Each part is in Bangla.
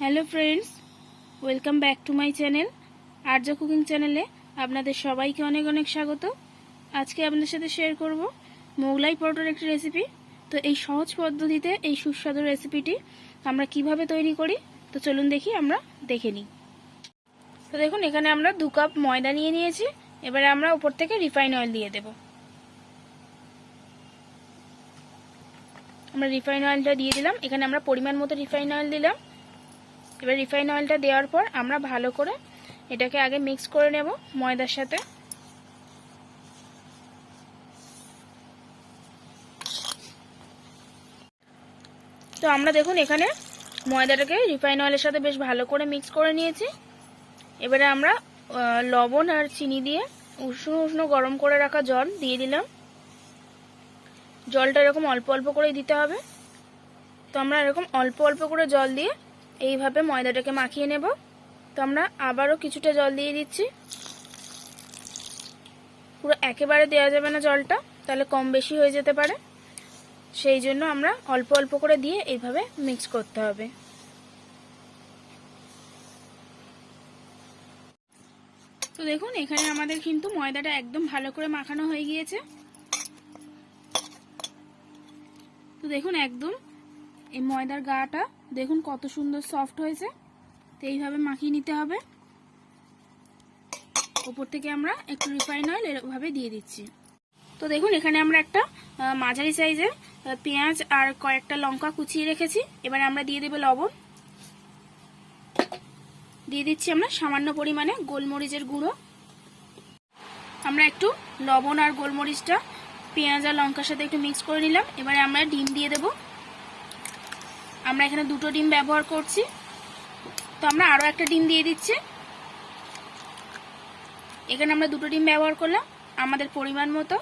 Hello friends, welcome back to my channel Arya cooking চ্যানেলে আপনাদের সবাইকে অনেক অনেক স্বাগত। আজকে আপনাদের সাথে শেয়ার করব মোগলাই পরোটার একটি রেসিপি। তো এই সহজ পদ্ধতিতে এই সুস্বাদু রেসিপিটি আমরা কিভাবে তৈরি করি, তো চলুন আমরা দেখে নিই। তো দেখুন, এখানে আমরা 2 কাপ ময়দা নিয়ে নিয়েছি। এবারে আমরা উপর থেকে রিফাইন অয়েল দিয়ে দেব। আমরা রিফাইন অয়েলটা দিয়ে দিলাম। এখানে আমরা পরিমাণ মতো রিফাইন অয়েল দিলাম। এবার রিফাইন অয়েলটা দেওয়ার পর আমরা ভালো করে এটাকে আগে মিক্স করে নেব ময়দার সাথে। তো আমরা দেখুন এখানে ময়দাটাকে রিফাইন অয়েলের সাথে বেশ ভালো করে মিক্স করে নিয়েছি। এবারে আমরা লবণ আর চিনি দিয়ে উষ্ণ উষ্ণ গরম করে রাখা জল দিয়ে দিলাম। জলটা এরকম অল্প অল্প করেই দিতে হবে। তো আমরা এরকম অল্প অল্প করে জল দিয়ে এইভাবে ময়দাটাকে মাখিয়ে নেব। তো আমরা আবারও কিছুটা জল দিয়ে দিচ্ছি। পুরো একেবারে দেওয়া যাবে না জলটা, তাহলে কম বেশি হয়ে যেতে পারে। সেই জন্য আমরা অল্প অল্প করে দিয়ে এইভাবে মিক্স করতে হবে। তো দেখুন, এখানে আমাদের কিন্তু ময়দাটা একদম ভালো করে মাখানো হয়ে গিয়েছে। তো দেখুন, একদম এই ময়দার গাটা দেখুন কত সুন্দর সফট হয়েছে। তো এইভাবে মাখিয়ে নিতে হবে। উপর থেকে আমরা একটু রিফাইন অয়েল এভাবে দিয়ে দিচ্ছি। তো দেখুন, এখানে আমরা একটা মাঝারি সাইজের পেঁয়াজ আর কয়েকটা লঙ্কা কুচিয়ে রেখেছি। এবারে আমরা দিয়ে দেব লবণ। দিয়ে দিচ্ছি আমরা সামান্য পরিমাণে গোলমরিচের গুঁড়ো। আমরা একটু লবণ আর গোলমরিচটা পেঁয়াজ আর লঙ্কার সাথে একটু মিক্স করে নিলাম। এবারে আমরা ডিম দিয়ে দেব। আমরা এখানে 2টো ডিম ব্যবহার করছি। তো আমরা আরও একটা ডিম দিয়ে দিচ্ছি। এখানে আমরা 2টো ডিম ব্যবহার করলাম আমাদের পরিমাণ মতো।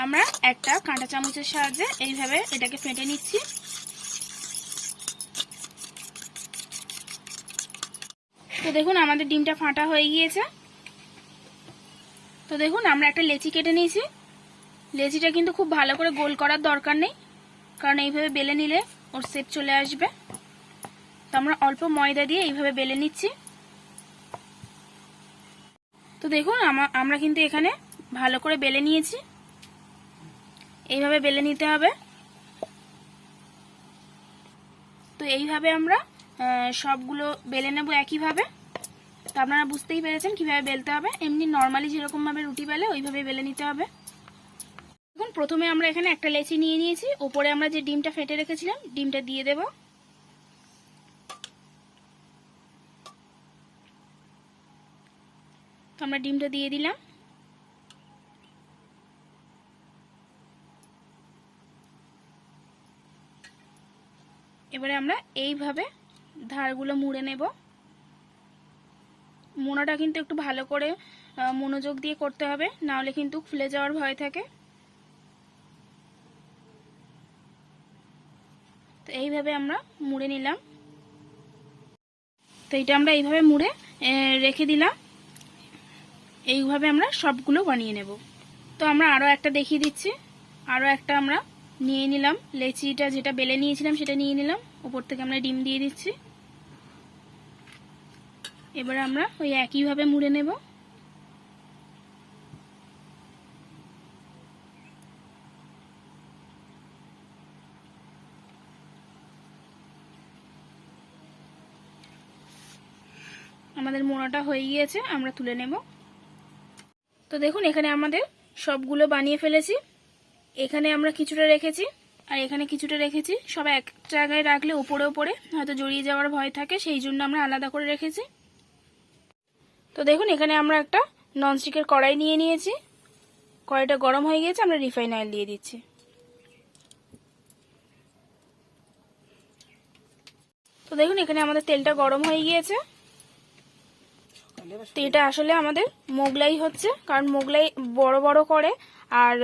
আমরা একটা কাঁটা চামচের সাহায্যে এইভাবে এটাকে ফেটে নিচ্ছি। তো দেখুন, আমাদের ডিমটা ফাটা হয়ে গিয়েছে। তো দেখুন, আমরা একটা লেচি কেটে নিয়েছি। লেচিটা কিন্তু খুব ভালো করে গোল করার দরকার নেই, কারণ এইভাবে বেলে নিলে ওর শেপ চলে আসবে। তো আমরা অল্প ময়দা দিয়ে এইভাবে বেলে নিচ্ছি। তো দেখুন, আমরা কিন্তু এখানে ভালো করে বেলে নিয়েছি। এইভাবে বেলে নিতে হবে। তো এইভাবে আমরা সবগুলো বেলে নেব একইভাবে। তো আপনারা বুঝতেই পেরেছেন কিভাবে বেলতে হবে। এমনি নর্মালি যেরকম ভাবে রুটি বেলে ওইভাবে বেলে নিতে হবে। দেখুন, প্রথমে আমরা এখানে একটা লেচি নিয়ে নিয়েছি। উপরে আমরা যে ডিমটা ফেটে রেখেছিলাম ডিমটা দিয়ে দেব। তো আমরা ডিমটা দিয়ে দিলাম। এবারে আমরা এইভাবে ধারগুলো মুড়ে নেব। মোড়াটা কিন্তু একটু ভালো করে মনোযোগ দিয়ে করতে হবে, না হলে কিন্তু ফুলে যাওয়ার ভয় থাকে। তো এইভাবে আমরা মুড়ে নিলাম। তো এটা আমরা এইভাবে মুড়ে রেখে দিলাম। এইভাবে আমরা সবগুলো বানিয়ে নেব। তো আমরা আরও একটা দেখিয়ে দিচ্ছি। আরও একটা আমরা নিয়ে নিলাম। লেচিটা যেটা বেলে নিয়েছিলাম সেটা নিয়ে নিলাম। উপর থেকে আমরা ডিম দিয়ে দিচ্ছি। এবারে আমরা ওই একইভাবে মুড়ে নেব। আমাদের মোড়াটা হয়ে গিয়েছে, আমরা তুলে নেব। তো দেখুন, এখানে আমাদের সবগুলো বানিয়ে ফেলেছি। এখানে আমরা কিছুটা রেখেছি আর এখানে কিছুটা রেখেছি। সব এক জায়গায় রাখলে উপরে উপরে হয়তো জড়িয়ে যাওয়ার ভয় থাকে, সেই জন্য আমরা আলাদা করে রেখেছি। তো দেখুন, এখানে আমরা একটা ননস্টিকের কড়াই নিয়ে নিয়েছি। কড়াইটা গরম হয়ে গিয়েছে, আমরা রিফাইন অয়েল দিয়ে দিচ্ছি। তো দেখুন, এখানে আমাদের তেলটা গরম হয়ে গিয়েছে। তো এটা আসলে আমাদের মোগলাই হচ্ছে, কারণ মোগলাই বড় বড় করে আর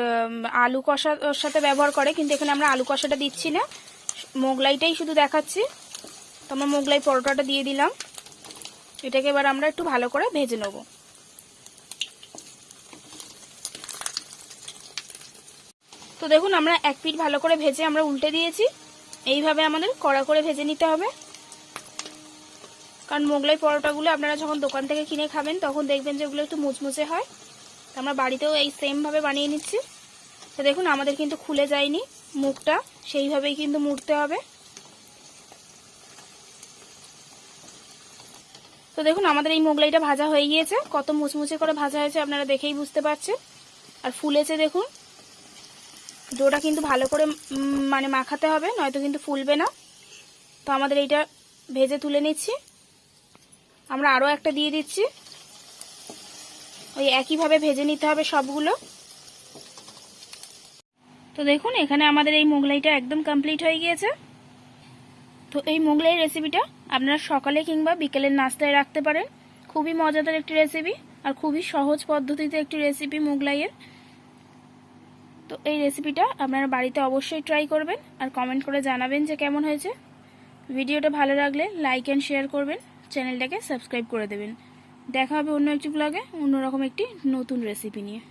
আলু কষা ওর সাথে ব্যবহার করে, কিন্তু এখানে আমরা আলু কষাটা দিচ্ছি না, মোগলাইটাই শুধু দেখাচ্ছি। তো আমরা মোগলাই পরোটাটা দিয়ে দিলাম। এটাকে এবার আমরা একটু ভালো করে ভেজে নেব। তো দেখুন, আমরা এক পিঠ ভালো করে ভেজে আমরা উল্টে দিয়েছি। এইভাবে আমাদের কড়া করে ভেজে নিতে হবে। কারণ মোগলাই পরোটাগুলো আপনারা যখন দোকান থেকে কিনে খাবেন তখন দেখবেন যে ওগুলো একটু মুচমুচে হয়। তো আমরা বাড়িতেও এই সেমভাবে বানিয়ে নিচ্ছি। তো দেখুন আমাদের কিন্তু খুলে যায়নি মুখটা, সেইভাবেই কিন্তু মুড়তে হবে। তো দেখুন আমাদের এই মোগলাইটা ভাজা হয়ে গিয়েছে, কত মুচমুচে করে ভাজা হয়েছে আপনারা দেখেই বুঝতে পারছেন। আর ফুলেছে দেখুন, ডোটা কিন্তু ভালো করে মানে মাখাতে হবে, নয়তো কিন্তু ফুলবে না। তো আমাদের এইটা ভেজে তুলে নিচ্ছি। আমরা আরও একটা দিয়ে দিচ্ছি, ওই একইভাবে ভেজে নিতে হবে সবগুলো। তো দেখুন এখানে আমাদের এই মোগলাইটা একদম কমপ্লিট হয়ে গিয়েছে। তো এই মোগলাই রেসিপিটা আপনারা সকালে কিংবা বিকেলের নাস্তায় রাখতে পারেন। খুবই মজাদার একটি রেসিপি আর খুবই সহজ পদ্ধতিতে একটি রেসিপি মোগলাইয়ের। তো এই রেসিপিটা আপনারা বাড়িতে অবশ্যই ট্রাই করবেন আর কমেন্ট করে জানাবেন যে কেমন হয়েছে। ভিডিওটা ভালো লাগলে লাইক অ্যান্ড শেয়ার করবেন, চ্যানেলটাকে সাবস্ক্রাইব করে দেবেন। দেখা হবে অন্য একটি ব্লগে অন্যরকম একটি নতুন রেসিপি নিয়ে।